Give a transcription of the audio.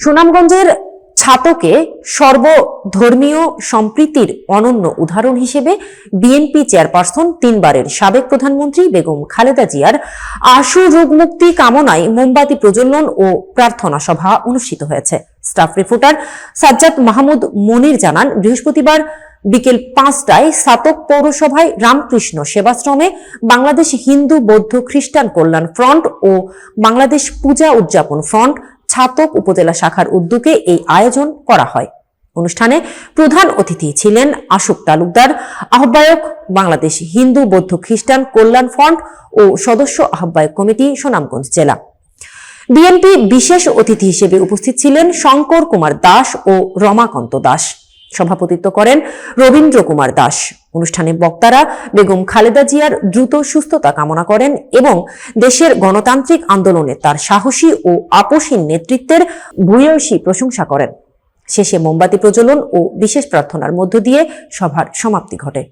সুনামগঞ্জের ছাতকে সর্বধর্মীয় সম্প্রীতির অনন্য উদাহরণ হিসেবে বিএনপি চেয়ারপারসন 3 বারের সাবেক প্রধানমন্ত্রী বেগম খালেদা জিয়ার আশু রোগমুক্তি কামনায় মোমবাতি প্রজ্বলন ও প্রার্থনা সভা অনুষ্ঠিত হয়েছে। স্টাফ রিপোর্টার সাজ্জাদ মাহমুদ মনির জানান, বৃহস্পতিবার বিকেল 5টায় ছাতক পৌরসভায় রামকৃষ্ণ সেবাশ্রমে বাংলাদেশ হিন্দু বৌদ্ধ খ্রিস্টান কল্যাণ ফ্রন্ট ও বাংলাদেশ পূজা উদযাপন ফ্রন্ট ছাতক উপজেলা শাখার উদ্যোগে এই আয়োজন করা হয়। অনুষ্ঠানে প্রধান অতিথি ছিলেন আশুক তালুকদার, আহ্বায়ক বাংলাদেশ হিন্দু বৌদ্ধ খ্রিস্টান কল্যাণ ফ্রন্ট ও সদস্য আহ্বায়ক কমিটি সুনামগঞ্জ জেলা। বিএনপি বিশেষ অতিথি হিসেবে উপস্থিত ছিলেন শঙ্কর কুমার দাস ও রমাকান্ত দাস। সভাপতিত্ব করেন রবীন্দ্র কুমার দাস। অনুষ্ঠানে বক্তারা বেগম খালেদা জিয়ার দ্রুত সুস্থতা কামনা করেন এবং দেশের গণতান্ত্রিক আন্দোলনে তার সাহসী ও আপোষহীন নেতৃত্বের ভূয়সী প্রশংসা করেন। শেষে মোমবাতি প্রজ্বলন ও বিশেষ প্রার্থনার মধ্য দিয়ে সভার সমাপ্তি ঘটে।